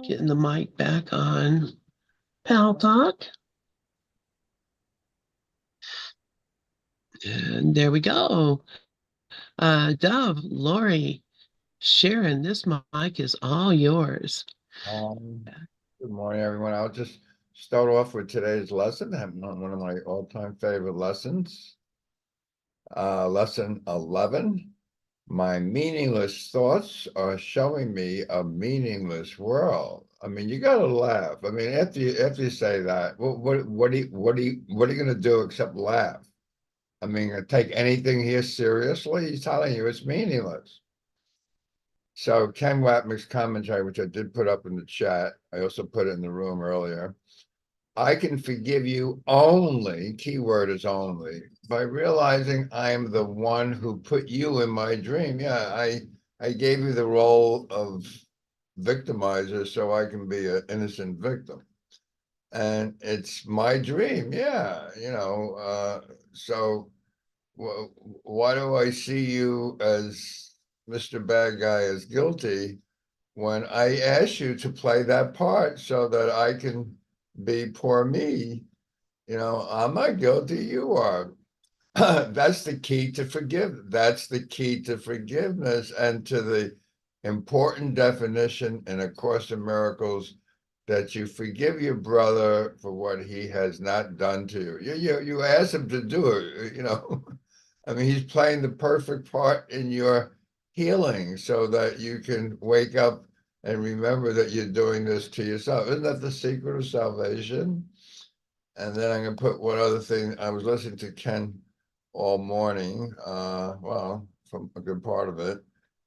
Getting the mic back on. Pal Talk. And there we go. Dove, Lori, Sharon, this mic is all yours. Um, Good morning, everyone. I'll just start off with today's lesson. One of my all-time favorite lessons. Lesson 11. My meaningless thoughts are showing me a meaningless world. I mean, you gotta laugh. I mean, after you say that, what are you gonna do except laugh? I mean, take anything here seriously? He's telling you it's meaningless. So Ken Watnick's commentary, which I did put up in the chat, I also put it in the room earlier. I can forgive you only, keyword is only, by realizing I am the one who put you in my dream. Yeah, I gave you the role of victimizer so I can be an innocent victim. And it's my dream. Yeah, so why do I see you as Mr. Bad Guy as guilty when I asked you to play that part so that I can be poor me? I'm not guilty, you are. That's the key to That's the key to forgiveness and to the important definition in A Course in Miracles that you forgive your brother for what he has not done to you. You ask him to do it. I mean, he's playing the perfect part in your healing so that you can wake up and remember that you're doing this to yourself. Isn't that the secret of salvation? And then I'm going to put one other thing. I was listening to Ken all morning, from a good part of it.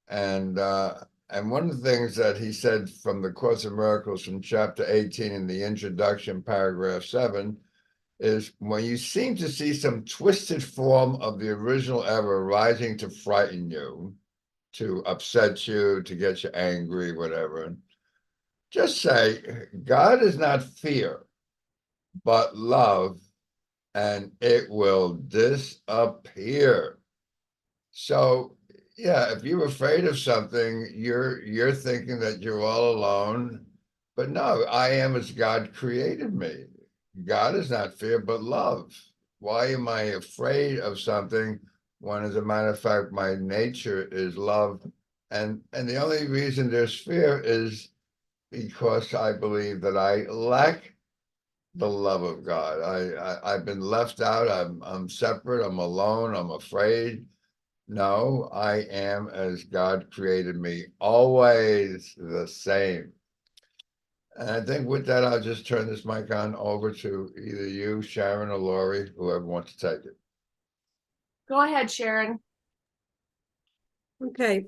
And one of the things that he said from the Course of Miracles from chapter 18 in the introduction, paragraph 7, is when you seem to see some twisted form of the original error rising to frighten you, to upset you, to get you angry, whatever, just say, God is not fear, but love, and it will disappear. So, yeah, if you're afraid of something, you're thinking that you're all alone. But no, I am as God created me. God is not fear, but love. Why am I afraid of something when, as a matter of fact, my nature is love? And the only reason there's fear is because I believe that I lack the love of God. I've been left out. I'm separate. I'm alone. I'm afraid. No, I am as God created me, always the same. And I think with that, I'll just turn this mic on over to either you, Sharon, or Lori, whoever wants to take it. Go ahead, Sharon. Okay.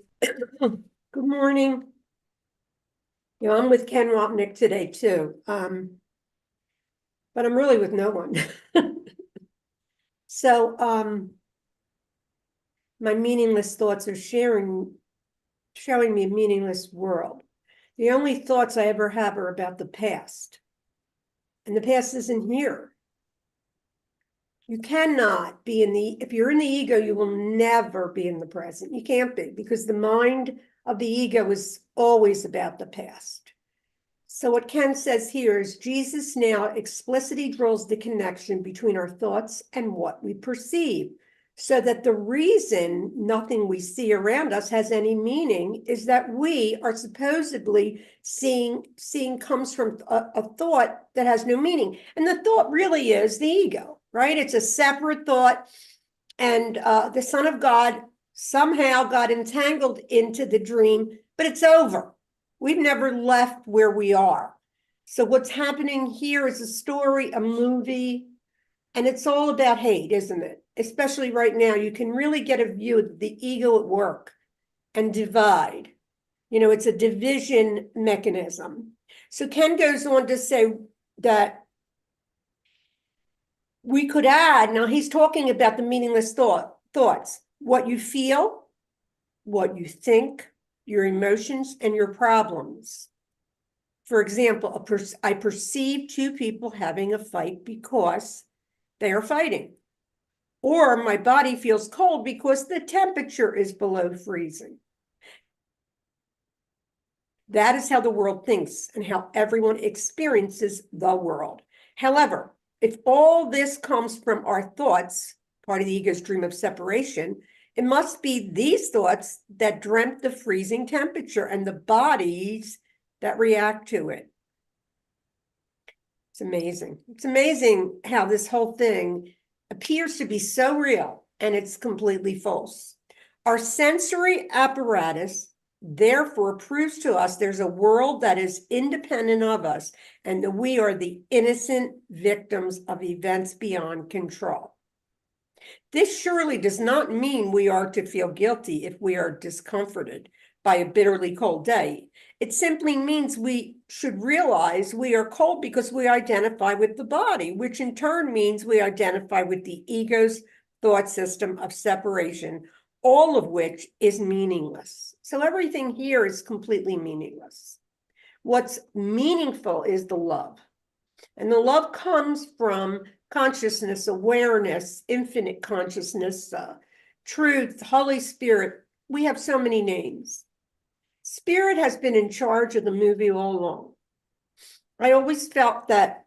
Good morning. I'm with Ken Wapnick today too. But I'm really with no one. So my meaningless thoughts are showing me a meaningless world. The only thoughts I ever have are about the past. And the past isn't here. You cannot be if you're in the ego, you will never be in the present. You can't be, because the mind of the ego is always about the past. So what Ken says here is Jesus now explicitly draws the connection between our thoughts and what we perceive, so that the reason nothing we see around us has any meaning is that we are supposedly seeing comes from a thought that has no meaning. And the thought really is the ego, right? It's a separate thought. And the Son of God somehow got entangled into the dream, but it's over. We've never left where we are. So what's happening here is a story, a movie, and it's all about hate, isn't it? Especially right now, you can really get a view of the ego at work and divide. It's a division mechanism. So Ken goes on to say that we could add, now he's talking about the meaningless thoughts, what you feel, what you think, your emotions, and your problems. For example, I perceive two people having a fight because they are fighting. Or my body feels cold because the temperature is below freezing. That is how the world thinks and how everyone experiences the world. However, if all this comes from our thoughts, part of the ego's dream of separation, it must be these thoughts that dreamt the freezing temperature and the bodies that react to it. It's amazing. It's amazing how this whole thing appears to be so real and it's completely false. Our sensory apparatus therefore proves to us there's a world that is independent of us and that we are the innocent victims of events beyond control. This surely does not mean we are to feel guilty if we are discomforted by a bitterly cold day. It simply means we should realize we are cold because we identify with the body, which in turn means we identify with the ego's thought system of separation, all of which is meaningless. So everything here is completely meaningless. What's meaningful is the love. And the love comes from consciousness, awareness, infinite consciousness, truth, Holy Spirit. We have so many names. Spirit has been in charge of the movie all along. I always felt that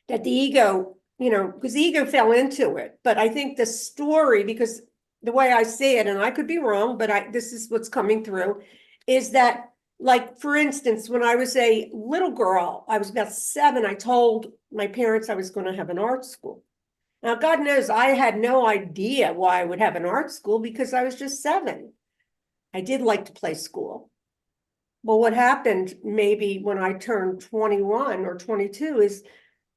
the ego, because the ego fell into it. But I think the story, because the way I see it, and I could be wrong, but this is what's coming through, is that, like, for instance, when I was a little girl, I was about 7, I told my parents I was going to have an art school. Now, God knows I had no idea why I would have an art school because I was just 7. I did like to play school. Well, what happened maybe when I turned 21 or 22 is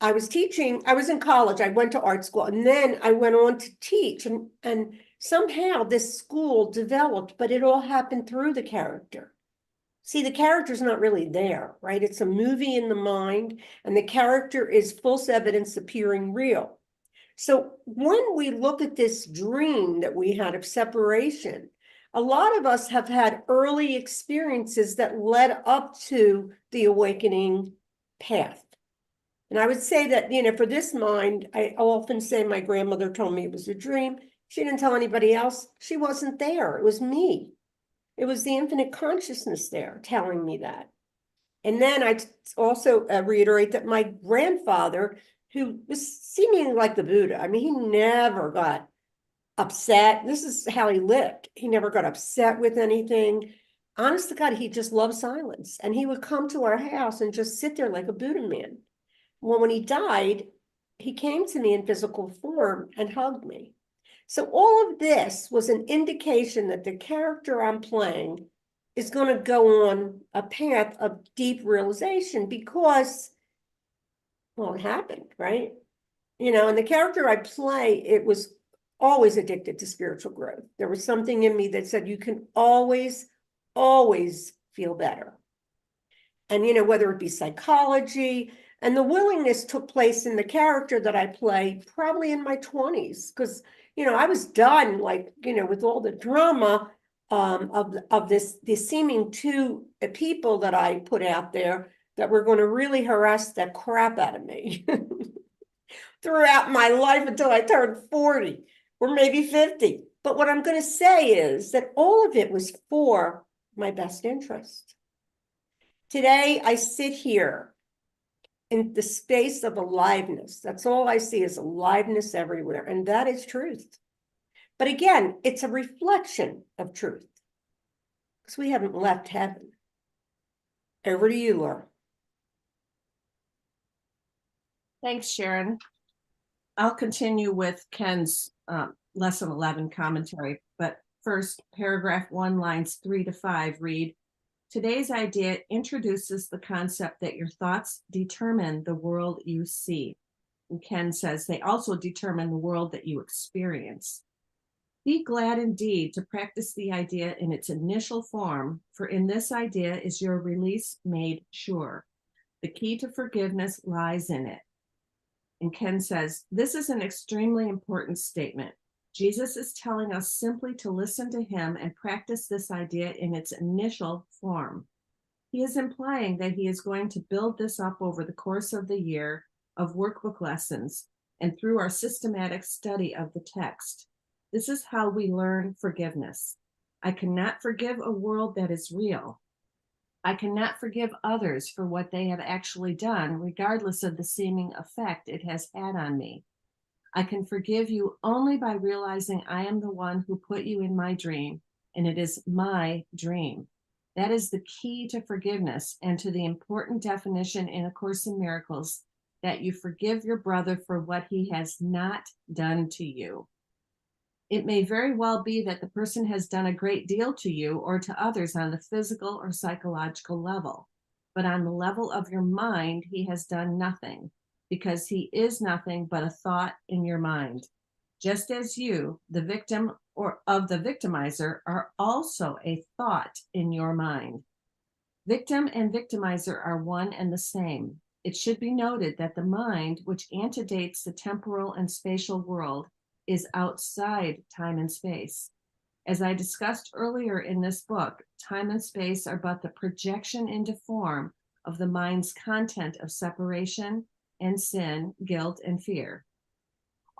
I was teaching, I was in college, I went to art school, and then I went on to teach, and somehow this school developed, but it all happened through the character. See, the character's not really there, right? It's a movie in the mind, and the character is false evidence appearing real. So when we look at this dream that we had of separation, a lot of us have had early experiences that led up to the awakening path. And I would say that, for this mind, I often say my grandmother told me it was a dream. She didn't tell anybody else. She wasn't there. It was me. It was the infinite consciousness there telling me that. And then I also reiterate that my grandfather, who was seemingly like the Buddha, I mean, he never got upset. This is how he lived. He never got upset with anything. Honest to God, he just loved silence. And he would come to our house and just sit there like a Buddha man. Well, when he died, he came to me in physical form and hugged me. So all of this was an indication that the character I'm playing is going to go on a path of deep realization because, well, it happened, right? And the character I play, it was always addicted to spiritual growth. There was something in me that said you can always, always feel better. And, whether it be psychology, and the willingness took place in the character that I play probably in my 20s, because, I was done, like, with all the drama of this seeming two people that I put out there that were going to really harass the crap out of me throughout my life until I turned 40 or maybe 50. But what I'm going to say is that all of it was for my best interest. Today, I sit here in the space of aliveness. That's all I see is aliveness everywhere. And that is truth. But again, it's a reflection of truth because we haven't left heaven. Over to you, Laura. Thanks, Sharon. I'll continue with Ken's lesson 11 commentary, but first, paragraph 1, lines 3 to 5 read, today's idea introduces the concept that your thoughts determine the world you see. And Ken says they also determine the world that you experience. Be glad indeed to practice the idea in its initial form, for in this idea is your release made sure. The key to forgiveness lies in it. And Ken says, this is an extremely important statement. Jesus is telling us simply to listen to him and practice this idea in its initial form. He is implying that he is going to build this up over the course of the year of workbook lessons and through our systematic study of the text. This is how we learn forgiveness. I cannot forgive a world that is real. I cannot forgive others for what they have actually done, regardless of the seeming effect it has had on me. I can forgive you only by realizing I am the one who put you in my dream, and it is my dream. That is the key to forgiveness and to the important definition in A Course in Miracles, that you forgive your brother for what he has not done to you. It may very well be that the person has done a great deal to you or to others on the physical or psychological level, but on the level of your mind, he has done nothing, because he is nothing but a thought in your mind. Just as you, the victim or of the victimizer, are also a thought in your mind. Victim and victimizer are one and the same. It should be noted that the mind, which antedates the temporal and spatial world, is outside time and space. As I discussed earlier in this book, time and space are but the projection into form of the mind's content of separation and sin, guilt, and fear.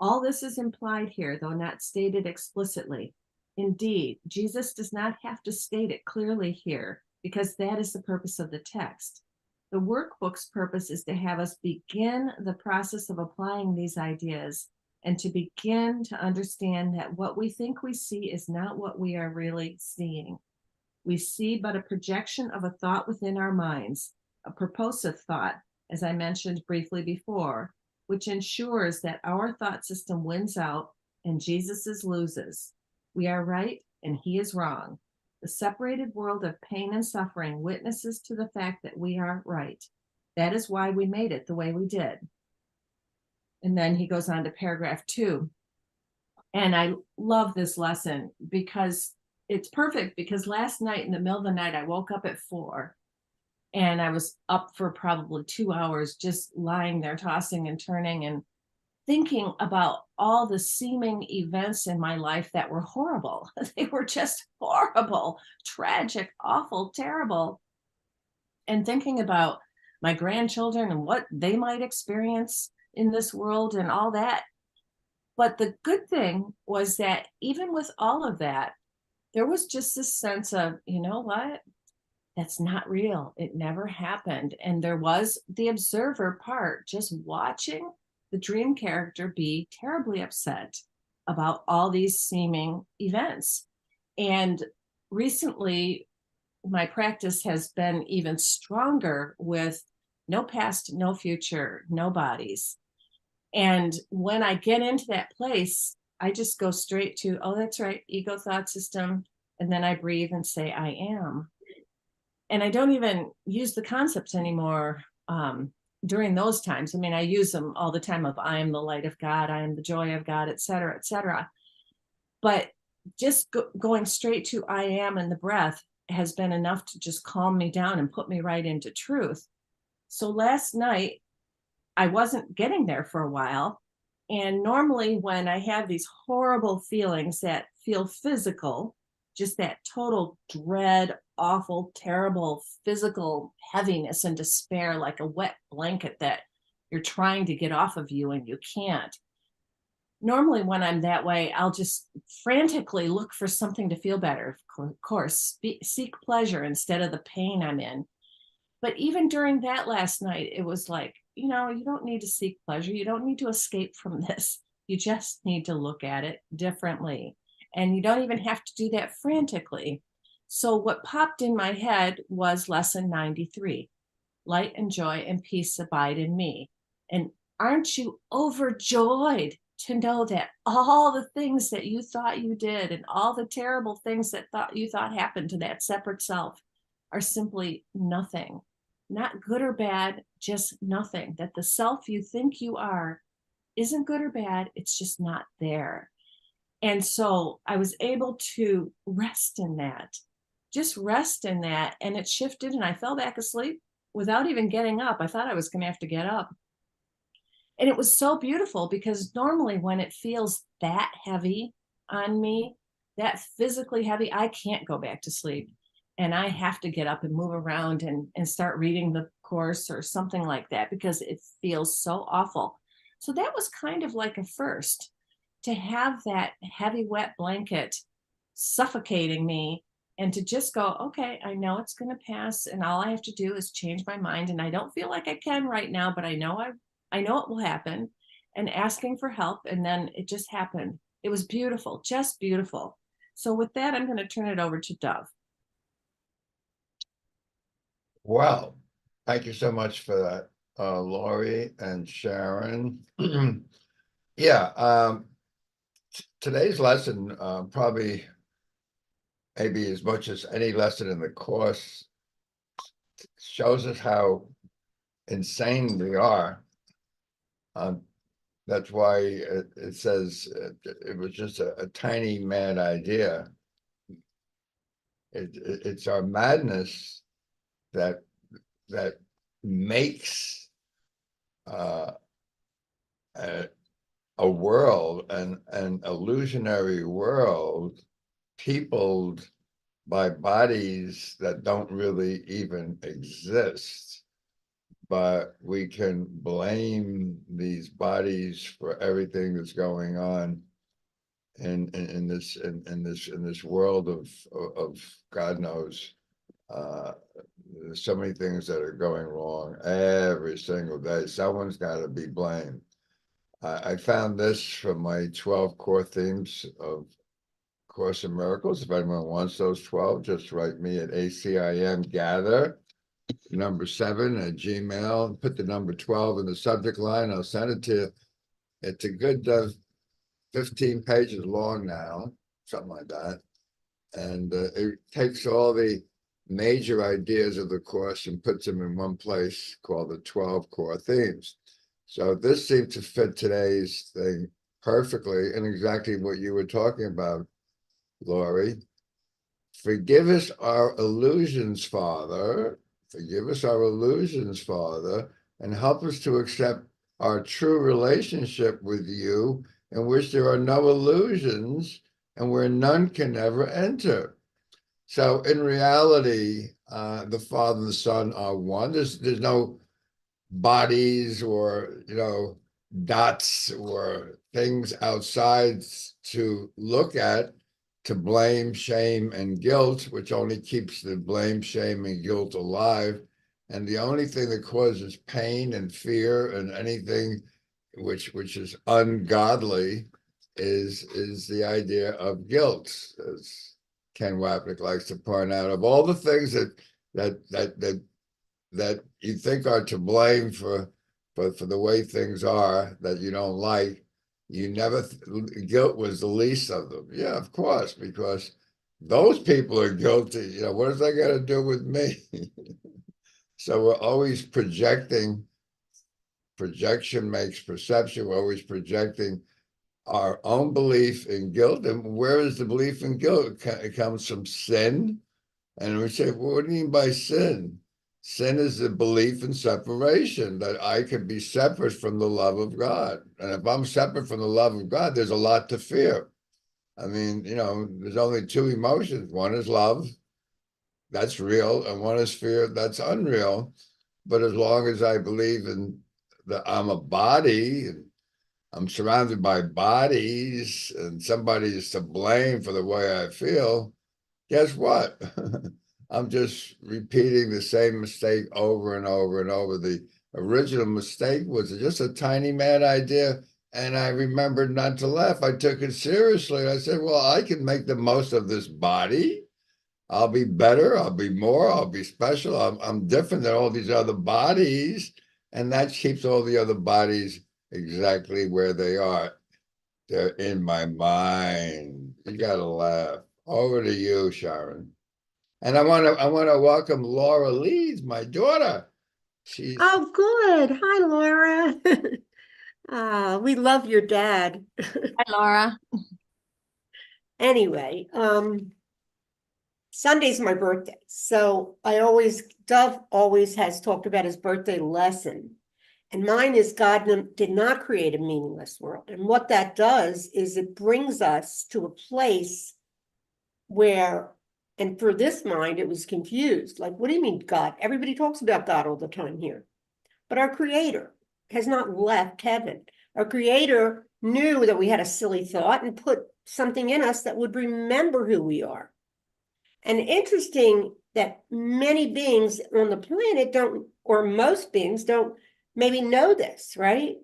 All this is implied here, though not stated explicitly. Indeed, Jesus does not have to state it clearly here, because that is the purpose of the text. The workbook's purpose is to have us begin the process of applying these ideas and to begin to understand that what we think we see is not what we are really seeing. We see but a projection of a thought within our minds, a purposive thought, as I mentioned briefly before, which ensures that our thought system wins out and Jesus's loses. We are right and he is wrong. The separated world of pain and suffering witnesses to the fact that we are right. That is why we made it the way we did. And then he goes on to paragraph 2. And I love this lesson because it's perfect, because last night in the middle of the night, I woke up at 4 and I was up for probably 2 hours, just lying there, tossing and turning and thinking about all the seeming events in my life that were horrible. They were just horrible, tragic, awful, terrible. And thinking about my grandchildren and what they might experience in this world and all that. But the good thing was that even with all of that, there was just this sense of, you know what? That's not real. It never happened. And there was the observer part, just watching the dream character be terribly upset about all these seeming events. And recently, my practice has been even stronger with no past, no future, no bodies. And when I get into that place, I just go straight to, oh, that's right, ego thought system. And then I breathe and say, I am. And I don't even use the concepts anymore during those times. I mean, I use them all the time of I am the light of God, I am the joy of God, et cetera, et cetera. But just going straight to I am and the breath has been enough to just calm me down and put me right into truth. So last night, I wasn't getting there for a while. And normally when I have these horrible feelings that feel physical, just that total dread, awful, terrible physical heaviness and despair, like a wet blanket that you're trying to get off of you and you can't. Normally when I'm that way, I'll just frantically look for something to feel better. Of course, seek pleasure instead of the pain I'm in. But even during that last night, it was like, you know, you don't need to seek pleasure. You don't need to escape from this. You just need to look at it differently. And you don't even have to do that frantically. So what popped in my head was lesson 93. Light and joy and peace abide in me. And aren't you overjoyed to know that all the things that you thought you did and all the terrible things that you thought happened to that separate self are simply nothing? Not good or bad, just nothing. That the self you think you are isn't good or bad, it's just not there. And so I was able to rest in that, just rest in that. And it shifted and I fell back asleep without even getting up. I thought I was going to have to get up. And it was so beautiful because normally when it feels that heavy on me, that physically heavy, I can't go back to sleep. And I have to get up and move around and start reading the course or something like that because it feels so awful. So that was kind of like a first, to have that heavy, wet blanket suffocating me And to just go, okay, I know it's going to pass, and all I have to do is change my mind. And I don't feel like I can right now, but I know it will happen. And asking for help, and then it just happened. It was beautiful, just beautiful. So with that, I'm going to turn it over to Dove. Well, thank you so much for that, Lori and Sharon. Yeah, today's lesson probably maybe as much as any lesson in the course shows us how insane we are. That's why it says it was just a tiny mad idea. It's our madness that makes a world, an illusionary world, peopled by bodies that don't really even exist. But we can blame these bodies for everything that's going on in this world of God knows. There's so many things that are going wrong every single day. Someone's got to be blamed. I found this from my 12 core themes of Course in Miracles. If anyone wants those 12, just write me at ACIM gather #7 at Gmail. Put the number 12 in the subject line. I'll send it to you. It's a good 15 pages long now, something like that. And it takes all the major ideas of the course and puts them in one place called the 12 core themes. So this seemed to fit today's thing perfectly and exactly what you were talking about, Lori. Forgive us our illusions, Father. Forgive us our illusions, Father, and help us to accept our true relationship with you, in which there are no illusions and where none can ever enter. So in reality, the Father and the Son are one. There's no bodies or dots or things outside to look at, to blame, shame, and guilt, which only keeps the blame, shame, and guilt alive. And the only thing that causes pain and fear and anything which is ungodly is the idea of guilt, as Ken Wapnick likes to point out. Of all the things that you think are to blame for the way things are that you don't like, you never guilt was the least of them. Yeah, of course, because those people are guilty. What does that got to do with me? So we're always projecting. Projection makes perception. We're always projecting our own belief in guilt. And where is the belief in guilt? It comes from sin. And we say, well, what do you mean by sin? Sin is the belief in separation, that I could be separate from the love of God. And if I'm separate from the love of God, there's a lot to fear. I mean, there's only two emotions. One is love, that's real, and one is fear, that's unreal. But as long as I believe in that I'm a body, and I'm surrounded by bodies, and somebody is to blame for the way I feel, guess what? I'm just repeating the same mistake over and over and over. The original mistake was just a tiny mad idea, and I remembered not to laugh. I took it seriously. I said, well, I can make the most of this body. I'll be better. I'll be more. I'll be special. I'm different than all these other bodies. And that keeps all the other bodies exactly where they are. They're in my mind. You got to laugh. Over to you, Sharon. And I want to welcome Laura Leeds, my daughter. She's Oh, good. Hi, Laura. We love your dad. Hi, Laura. Anyway, Sunday's my birthday. So Dove always has talked about his birthday lesson. And mine is God did not create a meaningless world. And what that does is it brings us to a place where, and for this mind, it was confused. Like, what do you mean God? Everybody talks about God all the time here. But our creator has not left heaven. Our creator knew that we had a silly thought and put something in us that would remember who we are. And interesting that many beings on the planet don't, or most beings don't maybe know this, right?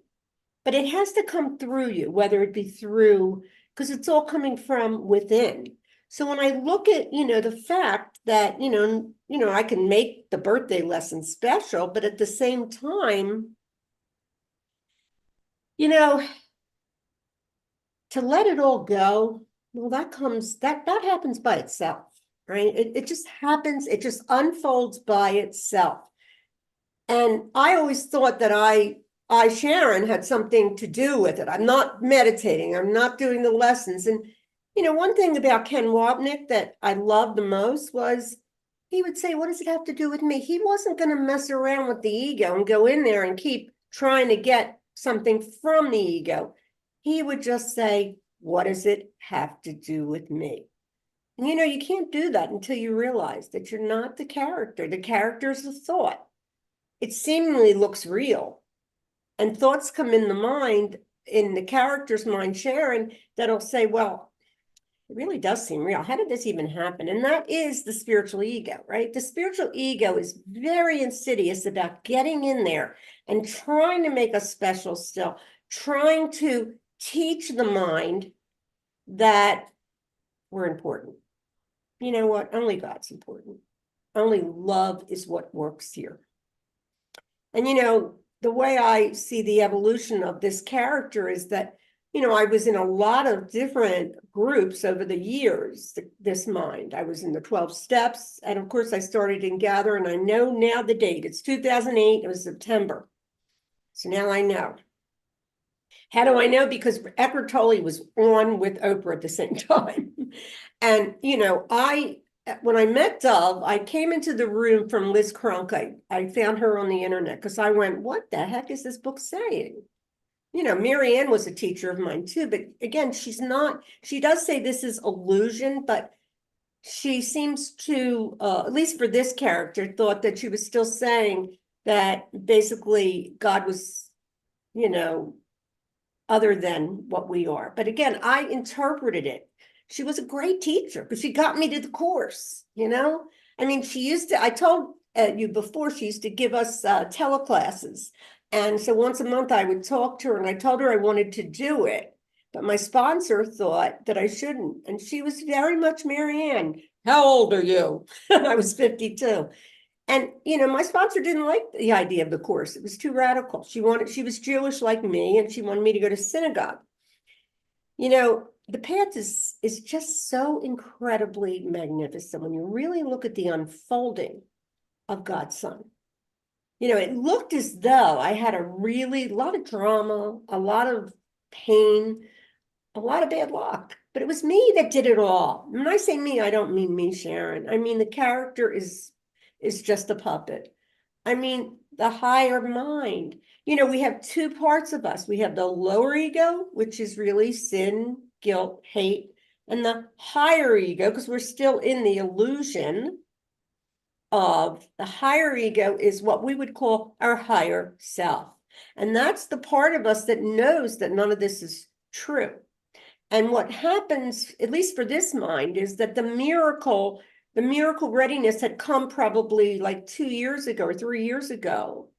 But it has to come through you, whether it be through, because it's all coming from within. So when I look at, the fact that, I can make the birthday lesson special, but at the same time, to let it all go, well, that happens by itself, right? It just happens, it just unfolds by itself. And I always thought that Sharon, had something to do with it. I'm not meditating, I'm not doing the lessons. And, one thing about Ken Wapnick that I loved the most was he would say, what does it have to do with me? He wasn't going to mess around with the ego and go in there and keep trying to get something from the ego. He would just say, what does it have to do with me? And you can't do that until you realize that you're not the character. The character is the thought. It seemingly looks real. And thoughts come in the mind, in the character's mind, Sharon, that'll say, well, it really does seem real. How did this even happen? And that is the spiritual ego, right? The spiritual ego is very insidious about getting in there and trying to make us special still, trying to teach the mind that we're important. You know what? Only God's important. Only love is what works here. And the way I see the evolution of this character is that, I was in a lot of different groups over the years, this mind. I was in the 12 steps. And of course, I started in Gather, and I know now the date. It's 2008. It was September. So now I know. How do I know? Because Eckhart Tolle was on with Oprah at the same time. And, when I met Dove, I came into the room from Liz Cronkite. I found her on the internet because I went, what the heck is this book saying? Mary Ann was a teacher of mine too, but again, she does say this is illusion, but she seems to, at least for this character, thought that she was still saying that basically God was, other than what we are. But again, I interpreted it. She was a great teacher because she got me to the course, I mean, I told you before, she used to give us teleclasses. And so once a month I would talk to her, and I told her I wanted to do it. But my sponsor thought that I shouldn't. And she was very much Mary Ann. How old are you? I was 52. And, my sponsor didn't like the idea of the course. It was too radical. She was Jewish like me, and she wanted me to go to synagogue. The path is just so incredibly magnificent when you really look at the unfolding of God's Son. It looked as though I had a lot of drama, a lot of pain, a lot of bad luck, but it was me that did it all. When I say me, I don't mean me, Sharon. I mean, the character is just a puppet. I mean, the higher mind. We have two parts of us. We have the lower ego, which is really sin, guilt, hate, and the higher ego, because we're still in the illusion of the higher ego, is what we would call our higher self. And that's the part of us that knows that none of this is true. And what happens, at least for this mind, is that the miracle readiness had come probably like 2 years ago or 3 years ago,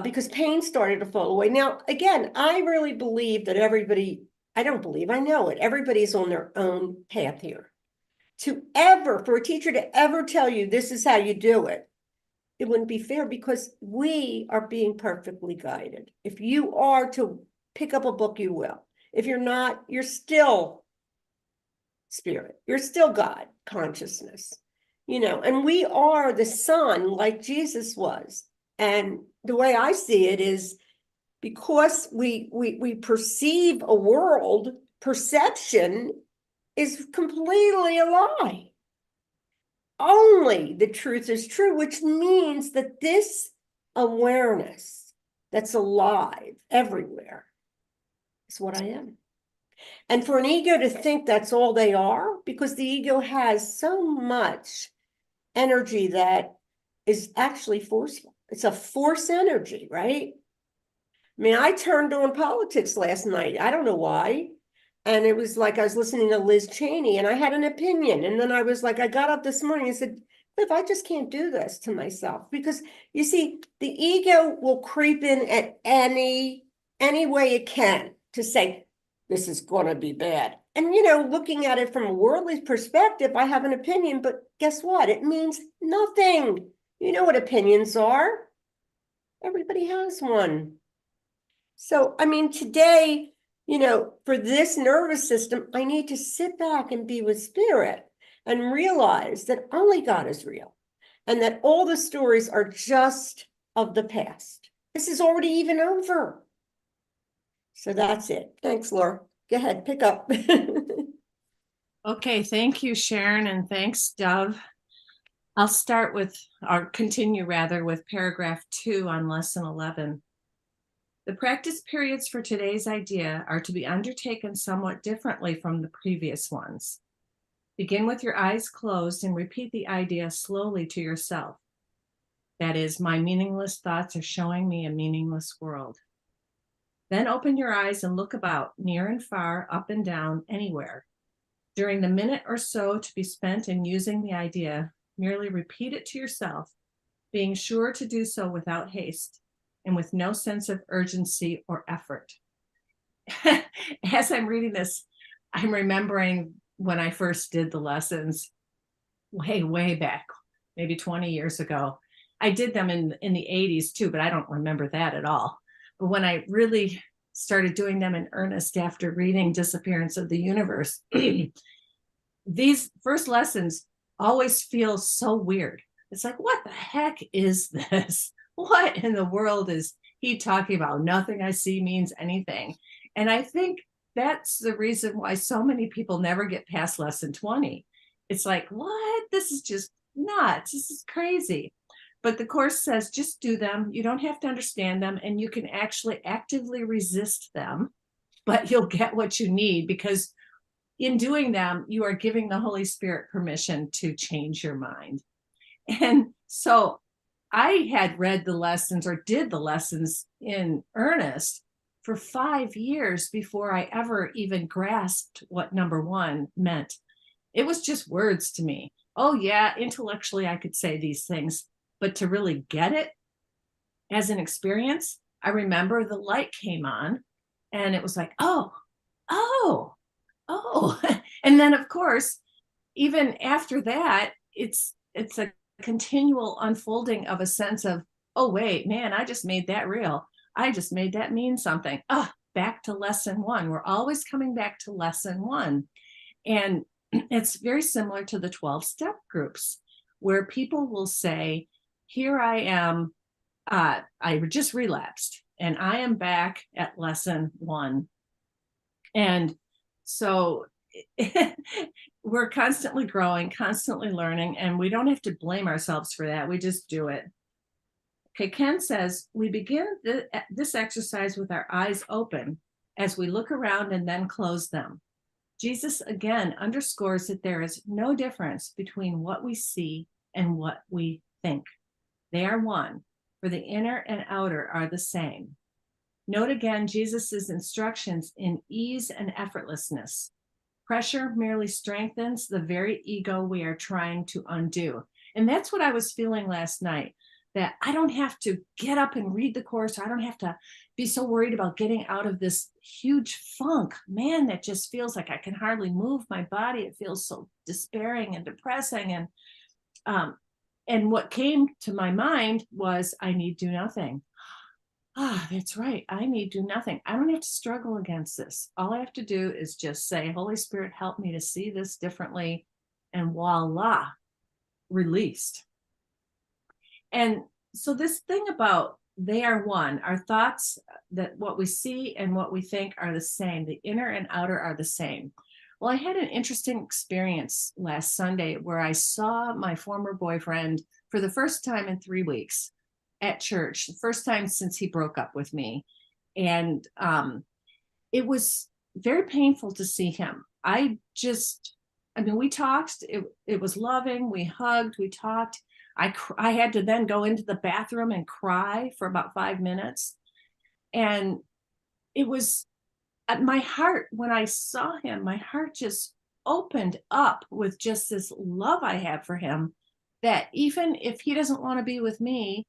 because pain started to fall away. Now, again, I really believe that I know it, everybody's on their own path here. For a teacher to ever tell you this is how you do it, it wouldn't be fair, because we are being perfectly guided. If you are to pick up a book, you will. If you're not, you're still spirit. You're still God consciousness, and we are the Son like Jesus was. And the way I see it is, because we perceive a world, perception is completely a lie. Only the truth is true, which means that this awareness that's alive everywhere is what I am. And for an ego to think that's all they are, because the ego has so much energy that is actually forceful. It's a force energy, right? I mean, I turned on politics last night. I don't know why. And it was like I was listening to Liz Cheney and I had an opinion. And then I was like, I got up this morning and said, Liv, I just can't do this to myself. Because you see, the ego will creep in at any way it can to say, this is going to be bad. And, looking at it from a worldly perspective, I have an opinion, but guess what? It means nothing. You know what opinions are. Everybody has one. So, I mean, today, for this nervous system, I need to sit back and be with spirit and realize that only God is real and that all the stories are just of the past. This is already even over. So that's it. Thanks, Laura. Go ahead, pick up. Okay, thank you, Sharon, and thanks, Dove. I'll start with, or continue rather, with paragraph 2 on lesson 11. The practice periods for today's idea are to be undertaken somewhat differently from the previous ones. Begin with your eyes closed and repeat the idea slowly to yourself. That is, my meaningless thoughts are showing me a meaningless world. Then open your eyes and look about, near and far, up and down, anywhere. During the minute or so to be spent in using the idea, merely repeat it to yourself, being sure to do so without haste and with no sense of urgency or effort. As I'm reading this, I'm remembering when I first did the lessons way back, maybe 20 years ago. I did them in the 80s too, but I don't remember that at all. But when I really started doing them in earnest after reading Disappearance of the Universe, these first lessons always feel so weird. It's like, what the heck is this? What in the world is he talking about? Nothing I see means anything. And I think that's the reason why so many people never get past lesson 20. It's like, what? This is just nuts. This is crazy. But the Course says, just do them. You don't have to understand them, and you can actually actively resist them, but you'll get what you need, because in doing them, you are giving the Holy Spirit permission to change your mind. And so I had read the lessons or did the lessons in earnest for 5 years before I ever even grasped what number 1 meant. It was just words to me. Oh yeah, intellectually I could say these things, but to really get it as an experience, I remember the light came on and it was like, oh. And then of course, even after that, it's a continual unfolding of a sense of, oh wait, man, I just made that real. I just made that mean something. Back to lesson 1. We're always coming back to lesson 1. And it's very similar to the 12-step groups, where people will say, here I am, I just relapsed and I am back at lesson 1. And so we're constantly growing, constantly learning, and we don't have to blame ourselves for that. We just do it. Okay, Ken says, we begin this exercise with our eyes open as we look around and then close them. Jesus again underscores that there is no difference between what we see and what we think. They are one, for the inner and outer are the same. Note again Jesus's instructions in ease and effortlessness. Pressure merely strengthens the very ego we are trying to undo. And that's what I was feeling last night, that I don't have to get up and read the Course. I don't have to be so worried about getting out of this huge funk. Man, that just feels like I can hardly move my body. It feels so despairing and depressing. And what came to my mind was, I need do nothing. That's right. I need do nothing. I don't have to struggle against this. All I have to do is just say, Holy Spirit, help me to see this differently. And voila, released. And so this thing about they are one, our thoughts, that what we see and what we think are the same. The inner and outer are the same. Well, I had an interesting experience last Sunday where I saw my former boyfriend for the first time in 3 weeks at church, the first time since he broke up with me. And it was very painful to see him. We talked, it was loving, we hugged, we talked. I had to then go into the bathroom and cry for about 5 minutes. And it was my heart, when I saw him, my heart just opened up with just this love I have for him, that even if he doesn't want to be with me,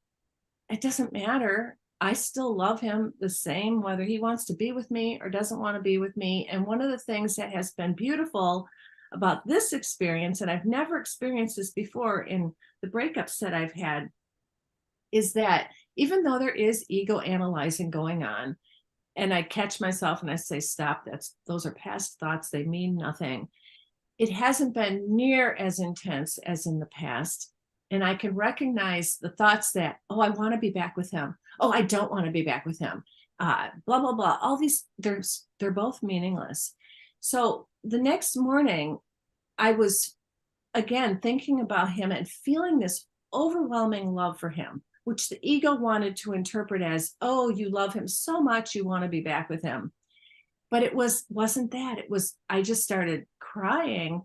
it doesn't matter. I still love him the same, whether he wants to be with me or doesn't want to be with me. And one of the things that has been beautiful about this experience, and I've never experienced this before in the breakups that I've had, is that even though there is ego analyzing going on, and I catch myself and I say, stop, those are past thoughts, they mean nothing. It hasn't been near as intense as in the past. And I can recognize the thoughts that, oh, I want to be back with him. Oh, I don't want to be back with him. Blah, blah, blah. All these, they're both meaningless. So the next morning, I was again thinking about him and feeling this overwhelming love for him, which the ego wanted to interpret as, oh, you love him so much, you want to be back with him. But it wasn't that. It was, I just started crying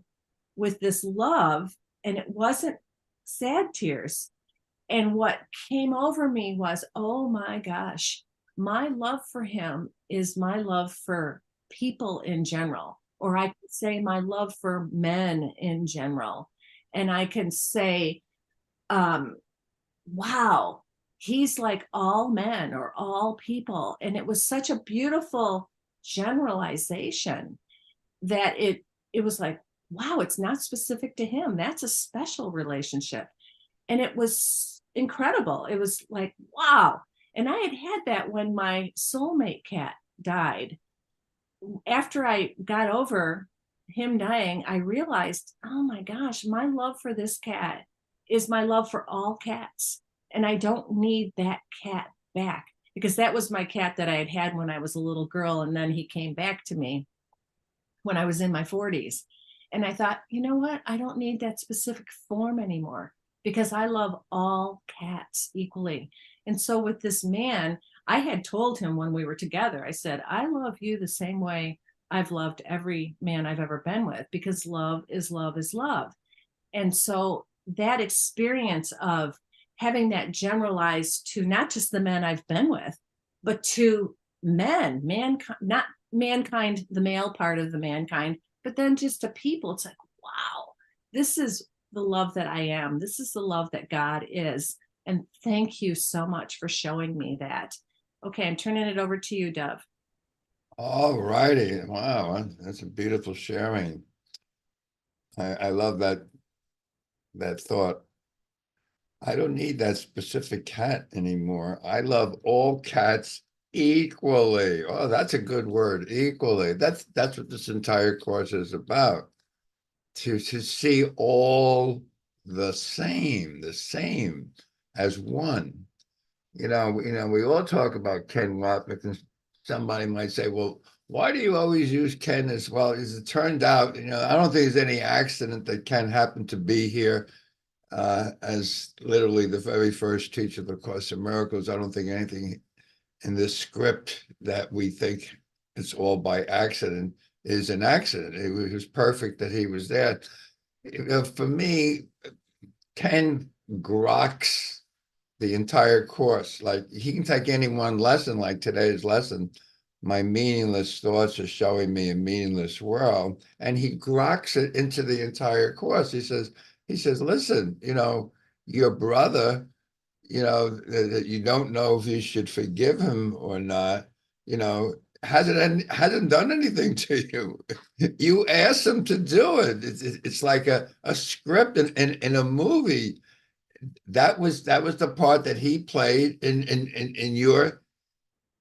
with this love, and it wasn't sad tears. And what came over me was, oh my gosh, my love for him is my love for people in general, or I could say my love for men in general. And I can say, wow, he's like all men or all people. And it was such a beautiful generalization that it was like, wow, it's not specific to him. That's a special relationship. And it was incredible. It was like, wow. And I had that when my soulmate cat died. After I got over him dying, I realized, oh my gosh, my love for this cat is my love for all cats. And I don't need that cat back, because that was my cat that I had had when I was a little girl. And then he came back to me when I was in my 40s. And I thought, you know what? I don't need that specific form anymore, because I love all cats equally. And so with this man, I had told him when we were together, I said, I love you the same way I've loved every man I've ever been with, because love is love is love. And so that experience of having that generalized to not just the men I've been with, but to men, mankind, not mankind, the male part of the mankind, but then just to people, it's like, wow, this is the love that I am. This is the love that God is. And thank you so much for showing me that. Okay, I'm turning it over to you, Dove. All righty. Wow, that's a beautiful sharing. I love that thought. I don't need that specific cat anymore. I love all cats equally. Oh, that's a good word, equally. That's what this entire course is about. To see all the same as one. We all talk about Ken Wapnick, and somebody might say, well, why do you always use Ken as well? As it turned out, I don't think there's any accident that Ken happened to be here as literally the very first teacher of the Course in Miracles. I don't think anything in this script that we think it's all by accident is an accident. It was perfect that he was there. For me, Ken groks the entire course. Like, he can take any one lesson, like today's lesson, my meaningless thoughts are showing me a meaningless world, and he groks it into the entire course. He says, listen, your brother, that you don't know if you should forgive him or not, hasn't done anything to you. You asked him to do it. It's like a script in a movie. That was the part that he played in your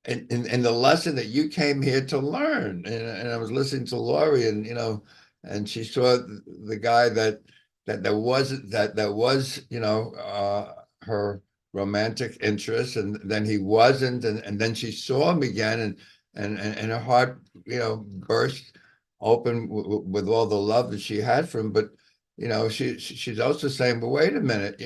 in the lesson that you came here to learn. And I was listening to Lori, and she saw the guy that was her romantic interest, and then he wasn't, and then she saw him again, and her heart burst open with all the love that she had for him. But she's also saying, but wait a minute,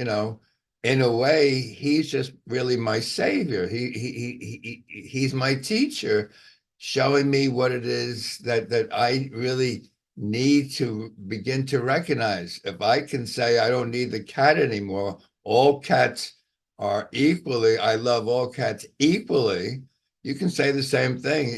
in a way, he's just really my savior. He's my teacher, showing me what it is that I really need to begin to recognize. If I can say I don't need the cat anymore, all cats are equally, I love all cats equally. You can say the same thing,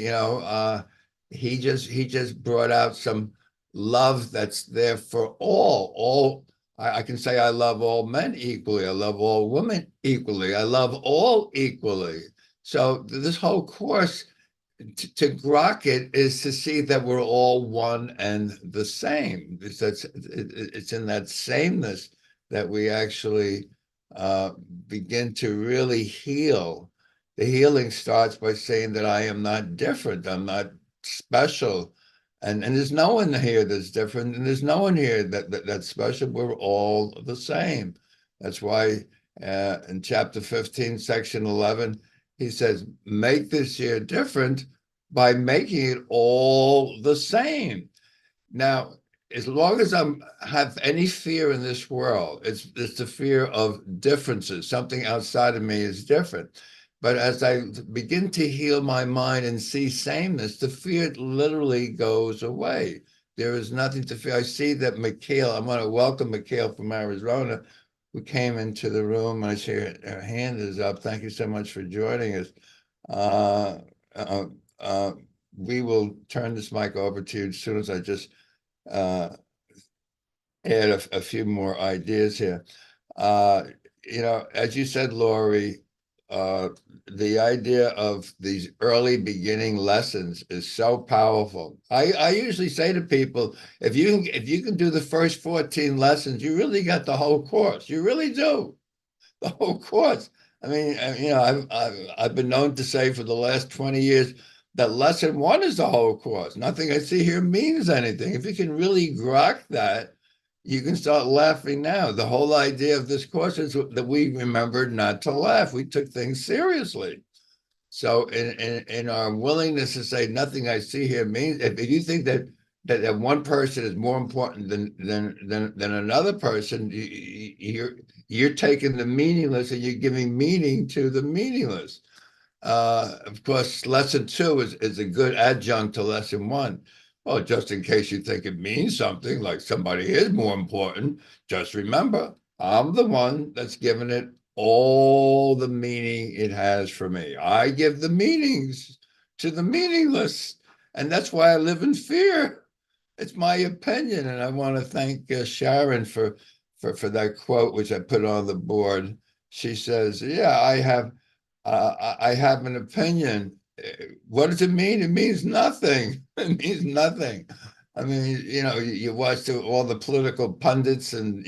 he just brought out some love that's there for all. I can say I love all men equally. I love all women equally. I love all equally. So this whole course to grok it is to see that we're all one and the same. It's in that sameness that we actually begin to really heal. The healing starts by saying that I am not different. I'm not special. And there's no one here that's different, and there's no one here that's special. We're all the same. That's why in chapter 15, section 11, he says, make this year different by making it all the same. Now, as long as I have any fear in this world, it's the fear of differences. Something outside of me is different. But as I begin to heal my mind and see sameness, the fear literally goes away. There is nothing to fear. I see that Mikhail, I want to welcome Mikhail from Arizona, who came into the room. I see her hand is up. Thank you so much for joining us. Uh, uh, uh, we will turn this mic over to you as soon as I just uh, add a few more ideas here. Uh, as you said, Lori, the idea of these early beginning lessons is so powerful. I usually say to people, if you can do the first 14 lessons, you really got the whole course. You really do. The whole course. I mean, I've been known to say for the last 20 years that lesson one is the whole course. Nothing I see here means anything. If you can really grok that, you can start laughing now. The whole idea of this course is that we remembered not to laugh. We took things seriously. So in our willingness to say nothing I see here means, if you think that one person is more important than another person, you're taking the meaningless and you're giving meaning to the meaningless. Of course, lesson two is a good adjunct to lesson one. Well, just in case you think it means something, like somebody is more important, just remember, I'm the one that's given it all the meaning it has for me. I give the meanings to the meaningless, and that's why I live in fear. It's my opinion, and I want to thank Sharon for that quote, which I put on the board. She says, "Yeah, I have an opinion. What does it mean? It means nothing. It means nothing. I mean, you watch all the political pundits and,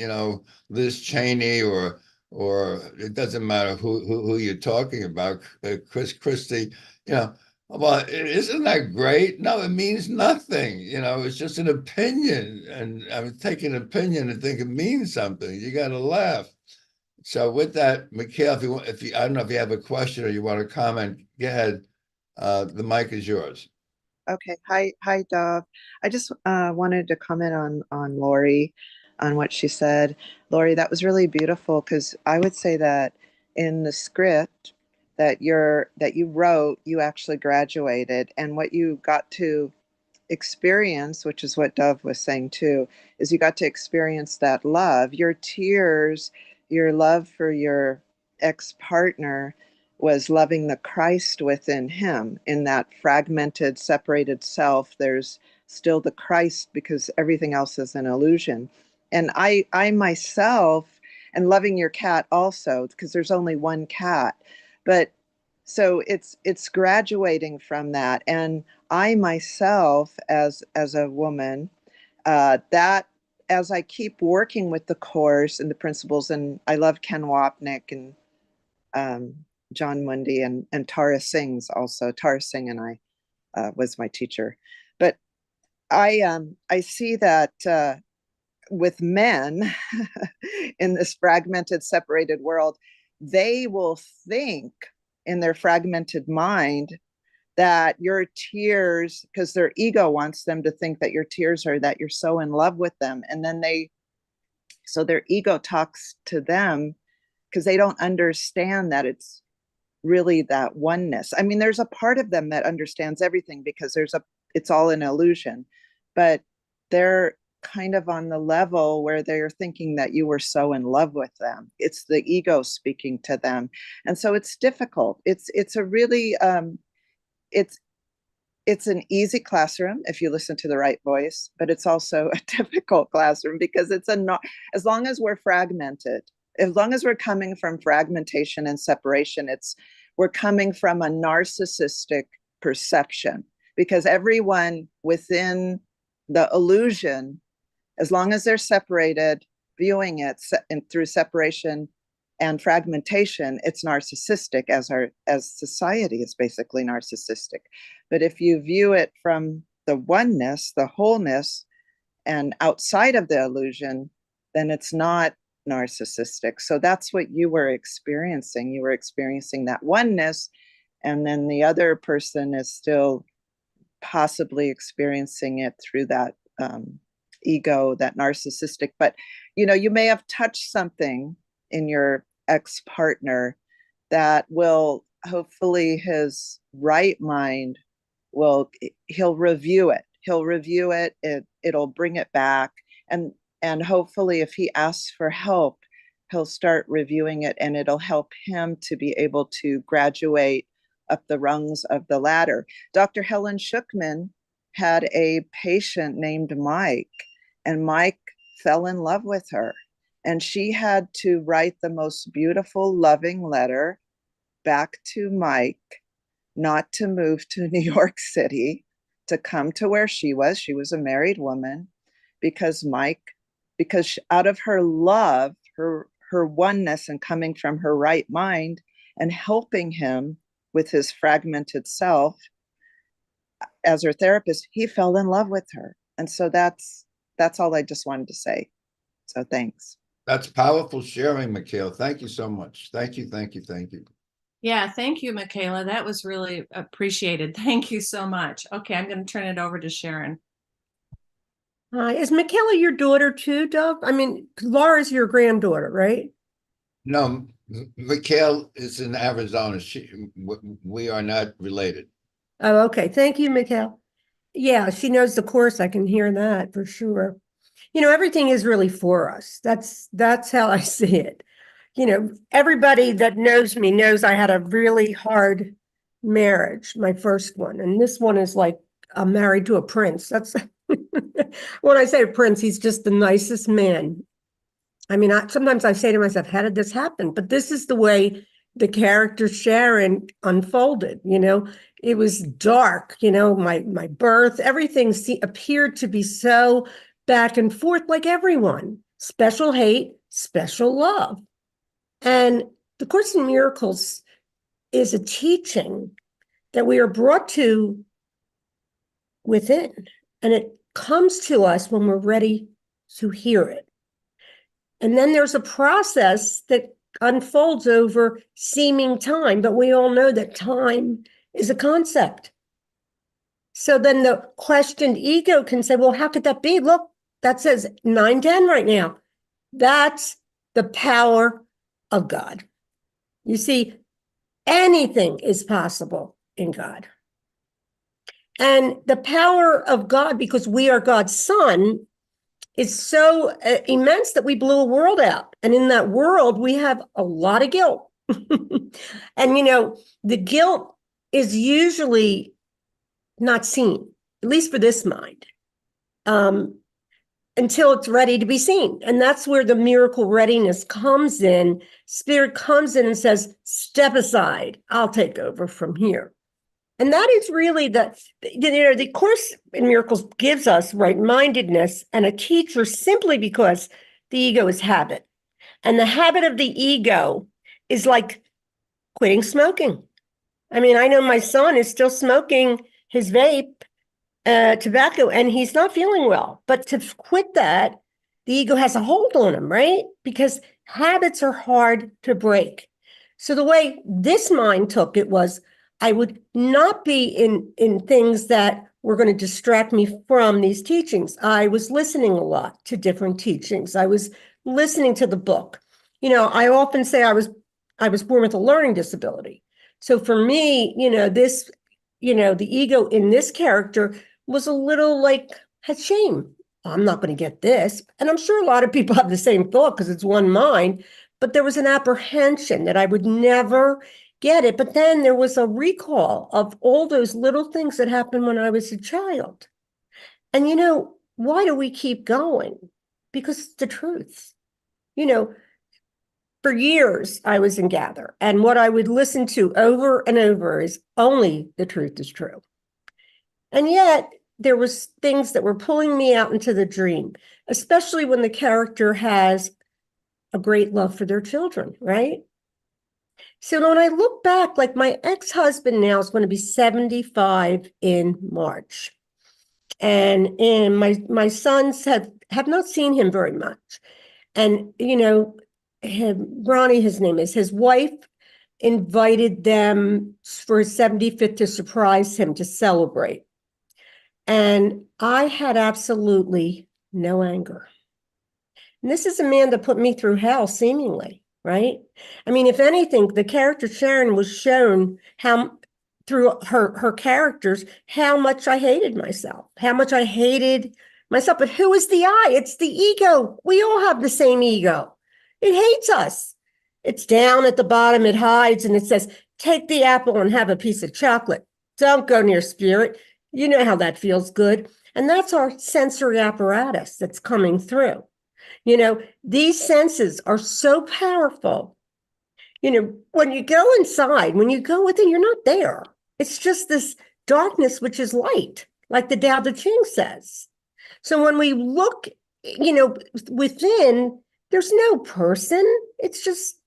Liz Cheney or it doesn't matter who you're talking about, Chris Christie, well, isn't that great? No, it means nothing. It's just an opinion. And I'm taking an opinion and think it means something. You got to laugh. So with that, Mikhail, I don't know if you have a question or you want to comment, go ahead. The mic is yours. Okay. Hi, Dov. I just wanted to comment on Lori, on what she said. Lori, that was really beautiful because I would say that in the script that you wrote, you actually graduated, and what you got to experience, which is what Dove was saying too, is you got to experience that love. Your tears, your love for your ex-partner was loving the Christ within him. In that fragmented, separated self, there's still the Christ because everything else is an illusion. And I myself, and loving your cat also, because there's only one cat, but so it's graduating from that. And I myself, as a woman, that as I keep working with the course and the principles, and I love Ken Wapnick and John Mundy and Tara Singh's also. Tara Singh and I was my teacher, but I see that with men in this fragmented, separated world, they will think in their fragmented mind that your tears, because their ego wants them to think that your tears are that you're so in love with them. And then so their ego talks to them because they don't understand that it's really that oneness. I mean, there's a part of them that understands everything because it's all an illusion, but they're kind of on the level where they're thinking that you were so in love with them. It's the ego speaking to them. And so it's difficult. It's a really, it's it's an easy classroom if you listen to the right voice, but it's also a difficult classroom because as long as we're fragmented, as long as we're coming from fragmentation and separation, we're coming from a narcissistic perception, because everyone within the illusion, as long as they're separated, viewing it through separation and fragmentation, it's narcissistic, as society is basically narcissistic. But if you view it from the oneness, the wholeness, and outside of the illusion, then it's not narcissistic. So that's what you were experiencing. You were experiencing that oneness, and then the other person is still possibly experiencing it through that ego, that narcissistic. But you may have touched something in your ex-partner that will, hopefully his right mind he'll review it. It'll bring it back, and hopefully if he asks for help, he'll start reviewing it, and it'll help him to be able to graduate up the rungs of the ladder. Dr. Helen Schuckman had a patient named Mike, and Mike fell in love with her, and she had to write the most beautiful, loving letter back to Mike, not to move to New York City, to come to where she was. She was a married woman, because out of her love, her oneness, and coming from her right mind and helping him with his fragmented self as her therapist, he fell in love with her. And so that's all I just wanted to say. So thanks. That's powerful sharing, Michaela. Thank you so much. Thank you. Yeah, thank you, Michaela. That was really appreciated. Thank you so much. Okay, I'm going to turn it over to Sharon. Is Michaela your daughter too, Doug? I mean, Laura's your granddaughter, right? No, Michaela is in Arizona. We are not related. Oh, okay. Thank you, Michaela. Yeah, she knows the course. I can hear that for sure. Everything is really for us. That's how I see it. Everybody that knows me knows I had a really hard marriage, my first one. And this one is like, I'm married to a prince. That's when I say prince, he's just the nicest man. I mean, sometimes I say to myself, how did this happen? But this is the way the character Sharon unfolded. It was dark, my birth, everything appeared to be so back and forth, like everyone. Special hate, special love. And the Course in Miracles is a teaching that we are brought to within, and it comes to us when we're ready to hear it. And then there's a process that unfolds over seeming time, but we all know that time is a concept. So then the questioned ego can say, well, how could that be? Look, that says 9:10 right now. That's the power of God. You see, anything is possible in God. And the power of God, because we are God's son, is so immense that we blew a world out. And in that world, we have a lot of guilt. And, the guilt is usually not seen, at least for this mind, until it's ready to be seen. And that's where the miracle readiness comes in. Spirit comes in and says, step aside, I'll take over from here. And that is really the Course in Miracles gives us right-mindedness and a teacher simply because the ego is habit. And the habit of the ego is like quitting smoking. I mean, I know my son is still smoking his vape, tobacco, and he's not feeling well. But to quit that, the ego has a hold on him, right? Because habits are hard to break. So the way this mind took it was, I would not be in things that were going to distract me from these teachings. I was listening a lot to different teachings. I was listening to the book. I often say I was born with a learning disability. So for me, the ego in this character was a little like, had shame. I'm not going to get this. And I'm sure a lot of people have the same thought because it's one mind, but there was an apprehension that I would never get it. But then there was a recall of all those little things that happened when I was a child. And why do we keep going? Because it's the truth. For years I was in Gather, and what I would listen to over and over is only the truth is true. And yet there was things that were pulling me out into the dream, especially when the character has a great love for their children, right? So when I look back, like my ex-husband now is going to be 75 in March. And my sons have not seen him very much. And, Ronnie, his name is, his wife invited them for his 75th to surprise him, to celebrate. And I had absolutely no anger. And this is a man that put me through hell, seemingly, right? I mean, if anything, the character Sharon was shown how, through her characters, how much I hated myself, But who is the I? It's the ego. We all have the same ego. It hates us. It's down at the bottom, it hides, and it says, take the apple and have a piece of chocolate. Don't go near spirit. You know how that feels good. And that's our sensory apparatus that's coming through. These senses are so powerful. When you go inside, when you go within, you're not there. It's just this darkness, which is light, like the Tao Te Ching says. So when we look, within, there's no person. It's just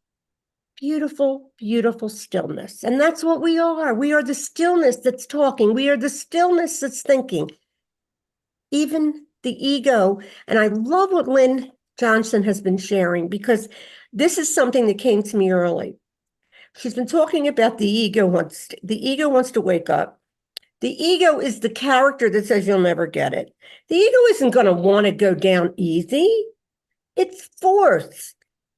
beautiful, beautiful stillness. And that's what we are. We are the stillness that's talking. We are the stillness that's thinking. Even the ego. And I love what Lynn Johnson has been sharing, because this is something that came to me early. She's been talking about the ego wants to wake up. The ego is the character that says you'll never get it. The ego isn't going to want to go down easy. It's force.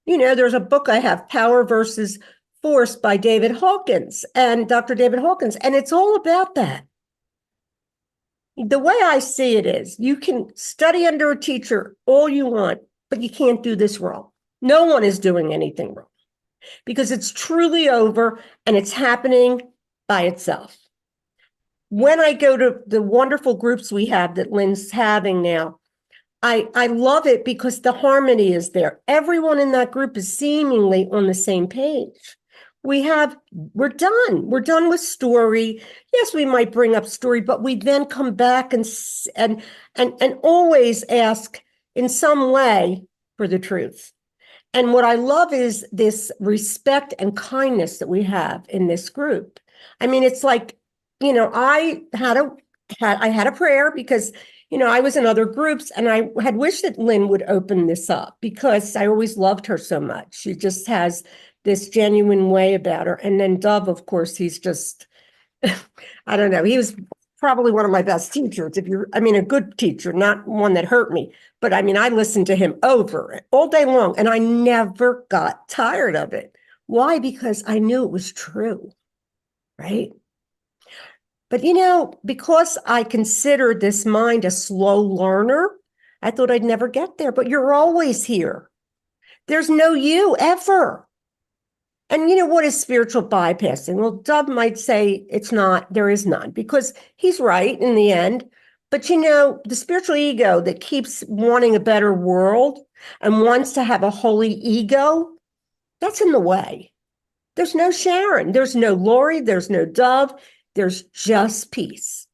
There's a book I have, Power versus Force, by David Hawkins, and Dr. David Hawkins, and it's all about that. The way I see it is, you can study under a teacher all you want, but you can't do this wrong. No one is doing anything wrong, because it's truly over and it's happening by itself. When I go to the wonderful groups we have that Lynn's having now, I love it because the harmony is there. Everyone in that group is seemingly on the same page. We're done. We're done with story. Yes, we might bring up story, but we then come back and always ask in some way for the truth. And what I love is this respect and kindness that we have in this group. I mean, it's like, I had a prayer because, I was in other groups, and I had wished that Lynn would open this up, because I always loved her so much. She just has this genuine way about her. And then Dove, of course, he's just, I don't know, he was probably one of my best teachers. A good teacher, not one that hurt me. But I listened to him over all day long, and I never got tired of it. Why? Because I knew it was true, right? But, because I considered this mind a slow learner, I thought I'd never get there. But you're always here. There's no you ever. And what is spiritual bypassing? Well, Dub might say it's not, there is none, because he's right in the end. But the spiritual ego that keeps wanting a better world and wants to have a holy ego, that's in the way. There's no Sharon, there's no Lori, there's no Dove, there's just peace.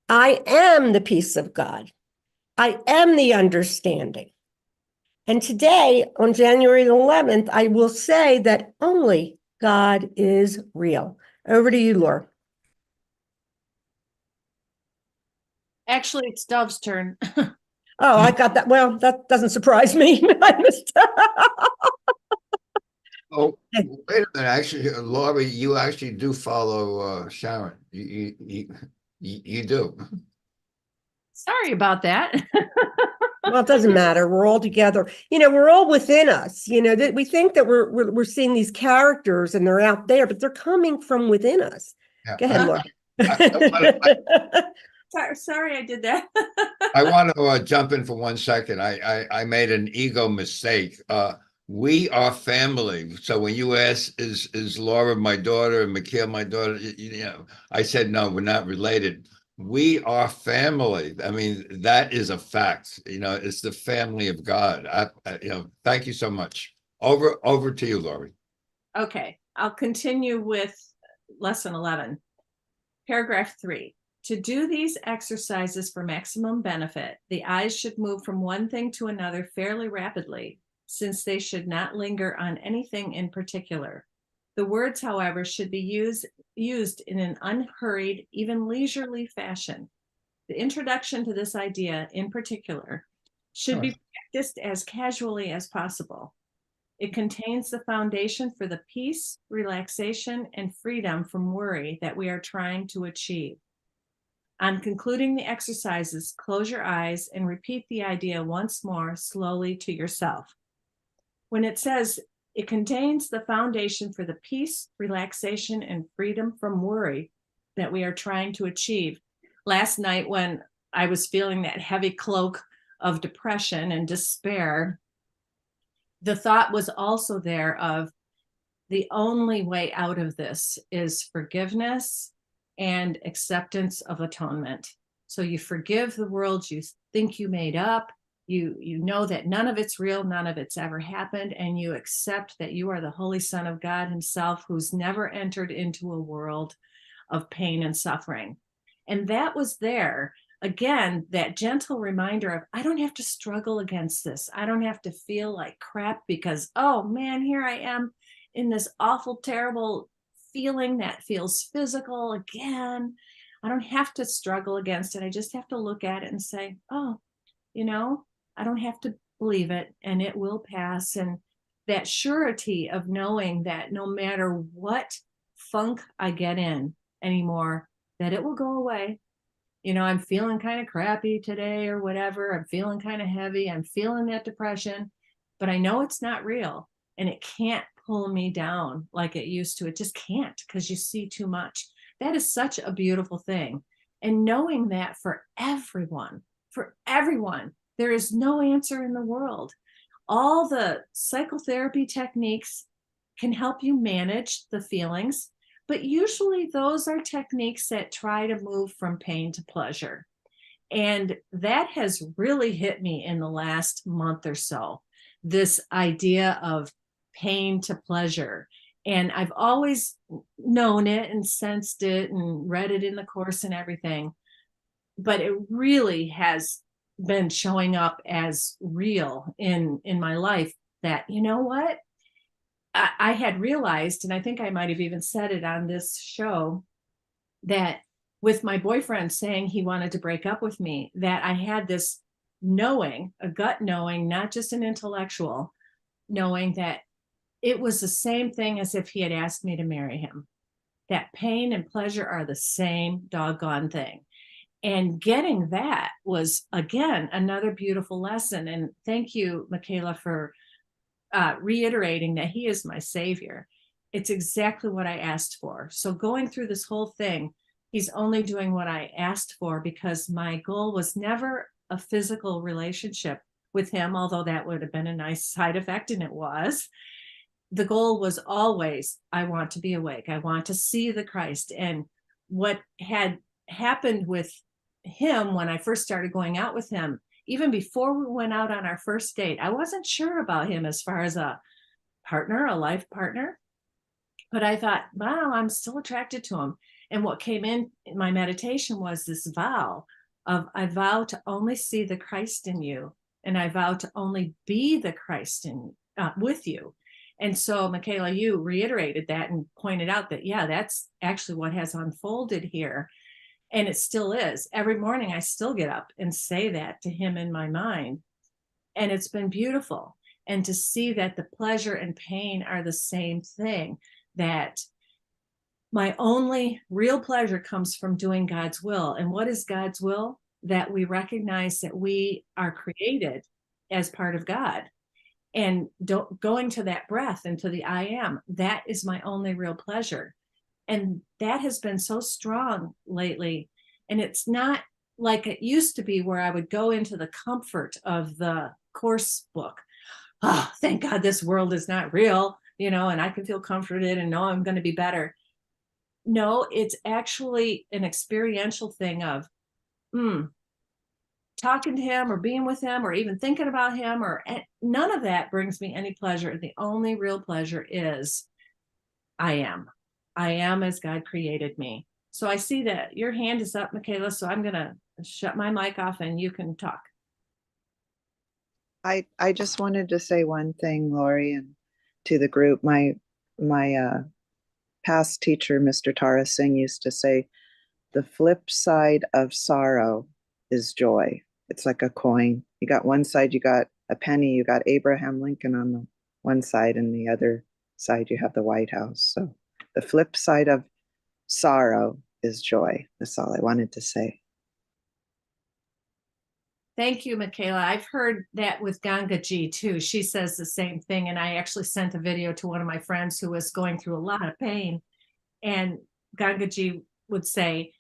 I am the peace of God. I am the understanding. And today, on January 11th, I will say that only God is real. Over to you, Laura. Actually, it's Dove's turn. Oh, I got that. Well, that doesn't surprise me. I missed. Oh, wait a minute. Actually, Laurie, you actually do follow Sharon. You do. Sorry about that. Well, it doesn't matter. We're all together. We're all within us. That we think that we're seeing these characters and they're out there, but they're coming from within us. Yeah. Go ahead, Laura. Sorry, I did that. I want to jump in for 1 second. I made an ego mistake. We are family. So when you ask, is Laura my daughter and Mikhail my daughter? I said no, we're not related. We are family. I mean, that is a fact. It's the family of God. Thank you so much. Over to you, Laurie. Okay, I'll continue with lesson 11. Paragraph 3. To do these exercises for maximum benefit, the eyes should move from one thing to another fairly rapidly, since they should not linger on anything in particular. The words, however, should be used in an unhurried, even leisurely fashion. The introduction to this idea, in particular, should be practiced as casually as possible. It contains the foundation for the peace, relaxation, and freedom from worry that we are trying to achieve. On concluding the exercises, close your eyes and repeat the idea once more slowly to yourself. When it says it contains the foundation for the peace, relaxation, and freedom from worry that we are trying to achieve. Last night, when I was feeling that heavy cloak of depression and despair, the thought was also there of the only way out of this is forgiveness and acceptance of atonement. So you forgive the world you think you made up. You know that none of it's real, none of it's ever happened, and you accept that you are the Holy Son of God himself, who's never entered into a world of pain and suffering. And that was there. Again, that gentle reminder of, I don't have to struggle against this. I don't have to feel like crap because, oh man, here I am in this awful, terrible feeling that feels physical again. I don't have to struggle against it. I just have to look at it and say, oh, I don't have to believe it and it will pass. And that surety of knowing that no matter what funk I get in anymore, that it will go away. I'm feeling kind of crappy today or whatever. I'm feeling kind of heavy. I'm feeling that depression, but I know it's not real and it can't pull me down like it used to. It just can't, because you see too much. That is such a beautiful thing. And knowing that for everyone, there is no answer in the world. All the psychotherapy techniques can help you manage the feelings, but usually those are techniques that try to move from pain to pleasure. And that has really hit me in the last month or so, this idea of pain to pleasure. And I've always known it and sensed it and read it in the course and everything, but it really has been showing up as real in my life that, you know what? I had realized, and I think I might have even said it on this show, that with my boyfriend saying he wanted to break up with me, that I had this knowing, a gut knowing, not just an intellectual knowing, that it was the same thing as if he had asked me to marry him. That pain and pleasure are the same doggone thing. And getting that was, again, another beautiful lesson. And thank you, Michaela, for reiterating that he is my savior. It's exactly what I asked for. So going through this whole thing, he's only doing what I asked for, because my goal was never a physical relationship with him, although that would have been a nice side effect, and it was. The goal was always, I want to be awake. I want to see the Christ. And what had happened with him when I first started going out with him, even before we went out on our first date, I wasn't sure about him as far as a partner, a life partner. But I thought, wow, I'm still attracted to him. And what came in my meditation was this vow of, I vow to only see the Christ in you. And I vow to only be the Christ with you. And so, Michaela, you reiterated that and pointed out that, yeah, that's actually what has unfolded here. And it still is. Every morning I still get up and say that to him in my mind. And it's been beautiful. And to see that the pleasure and pain are the same thing, that my only real pleasure comes from doing God's will. And what is God's will? That we recognize that we are created as part of God. And going to that breath and to the I am, that is my only real pleasure. And that has been so strong lately. And it's not like it used to be, where I would go into the comfort of the course book. oh, thank God this world is not real, and I can feel comforted and know I'm going to be better. No, it's actually an experiential thing of talking to him or being with him or even thinking about him, or none of that brings me any pleasure. The only real pleasure is I am as God created me. So I see that your hand is up, Michaela. So I'm going to shut my mic off and you can talk. I just wanted to say one thing, Lori, and to the group. My past teacher, Mr. Tara Singh, used to say, the flip side of sorrow is joy. It's like a coin. You got one side, you got a penny, you got Abraham Lincoln on the one side, and the other side, you have the White House. So the flip side of sorrow is joy. That's all I wanted to say. Thank you, Michaela. I've heard that with Ganga Ji too. She says the same thing. And I actually sent a video to one of my friends who was going through a lot of pain. And Ganga Ji would say,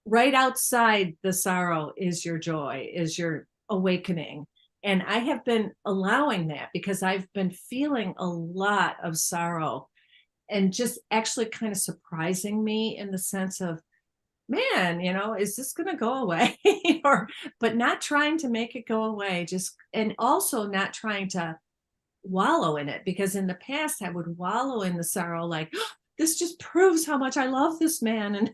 right outside the sorrow is your joy, is your awakening. And I have been allowing that because I've been feeling a lot of sorrow and just actually kind of surprising me in the sense of, man, is this going to go away? But not trying to make it go away, and also not trying to wallow in it, because in the past I would wallow in the sorrow, like, oh, this just proves how much I love this man. And,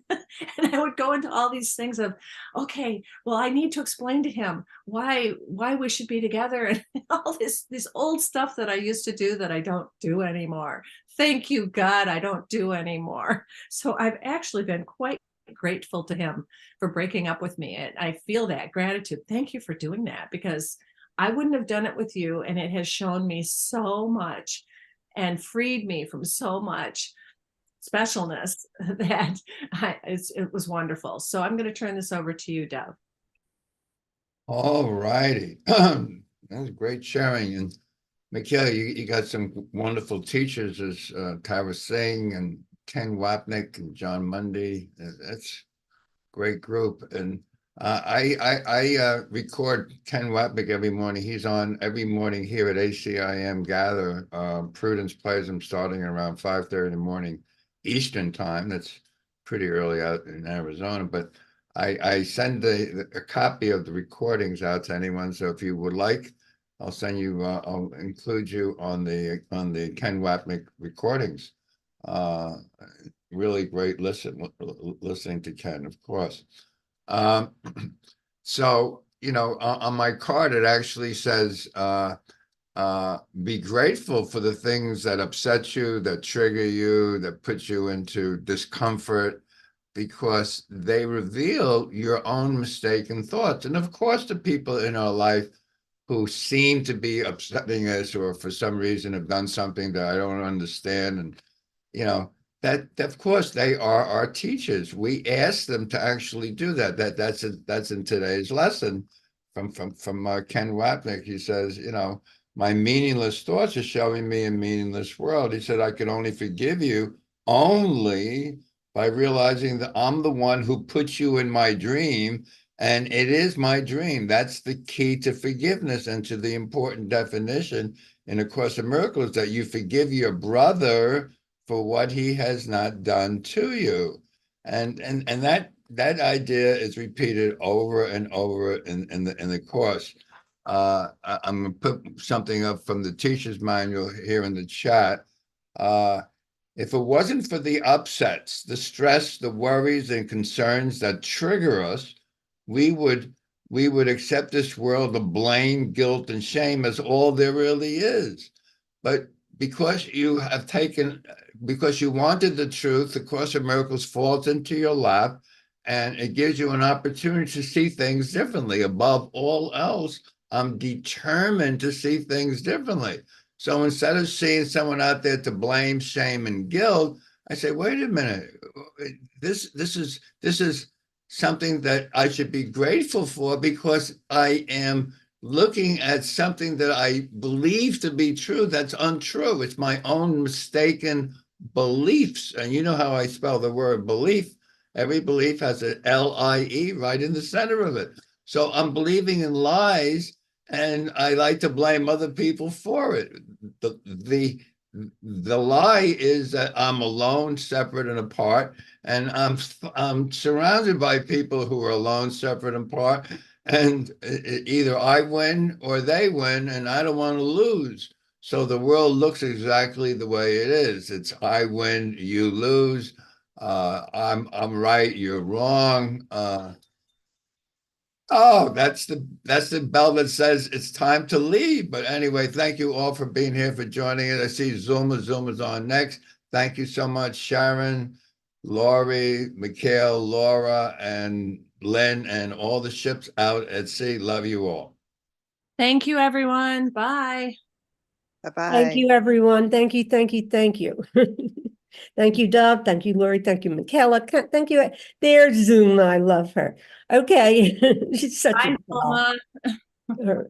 and I would go into all these things of, okay, well, I need to explain to him why we should be together, and all this old stuff that I used to do that I don't do anymore. Thank you, God, I don't do anymore. So I've actually been quite grateful to him for breaking up with me. And I feel that gratitude. Thank you for doing that, because I wouldn't have done it with you. And it has shown me so much and freed me from so much specialness that it was wonderful. So I'm going to turn this over to you, Dov. All righty. That was great sharing. And Michaela, you got some wonderful teachers as Tara Singh and Ken Wapnick and John Mundy. That's a great group. And I record Ken Wapnick every morning. He's on every morning here at ACIM Gather. Prudence plays him starting around 5:30 in the morning Eastern time. That's pretty early out in Arizona. But I send a copy of the recordings out to anyone. So if you would like, I'll send you. I'll include you on the Ken Wapnick recordings. Really great listening to Ken, of course. So, on my card, it actually says, be grateful for the things that upset you, that trigger you, that put you into discomfort, because they reveal your own mistaken thoughts. And of course, the people in our life who seem to be upsetting us, or for some reason have done something that I don't understand, and that of course they are our teachers. We ask them to actually do that. That's in today's lesson from Ken Wapnick. He says, my meaningless thoughts are showing me a meaningless world. He said, I can only forgive you only by realizing that I'm the one who put you in my dream, and it is my dream. That's the key to forgiveness and to the important definition in A Course in Miracles, that you forgive your brother for what he has not done to you. And that idea is repeated over and over in the course. I'm going to put something up from the teacher's manual here in the chat. If it wasn't for the upsets, the stress, the worries and concerns that trigger us, we would accept this world of blame, guilt, and shame as all there really is. But because you wanted the truth, the Course of Miracles falls into your lap, and it gives you an opportunity to see things differently. Above all else, I'm determined to see things differently. So instead of seeing someone out there to blame, shame, and guilt, I say, wait a minute, this is something that I should be grateful for, because I am looking at something that I believe to be true that's untrue. It's my own mistaken beliefs. And you know how I spell the word belief. Every belief has an L-I-E right in the center of it. So I'm believing in lies, and I like to blame other people for it. The lie is that I'm alone, separate and apart, and I'm surrounded by people who are alone, separate and apart, and either I win or they win, and I don't want to lose. So the world looks exactly the way it is. It's I win, you lose. I'm right, you're wrong. Oh, that's the bell that says it's time to leave. But anyway, thank you all for being here, for joining us. I see Zoom is on next. Thank you so much, Sharon, Lori, Mikhail, Laura, and Lynn, and all the ships out at sea. Love you all. Thank you, everyone. Bye. Bye-bye. Thank you, everyone. Thank you, thank you, thank you. Thank you, Dove. Thank you, Lori. Thank you, Michaela. Thank you. There's Zoom. I love her. Okay. She's such Bye, a doll. Norma. All right.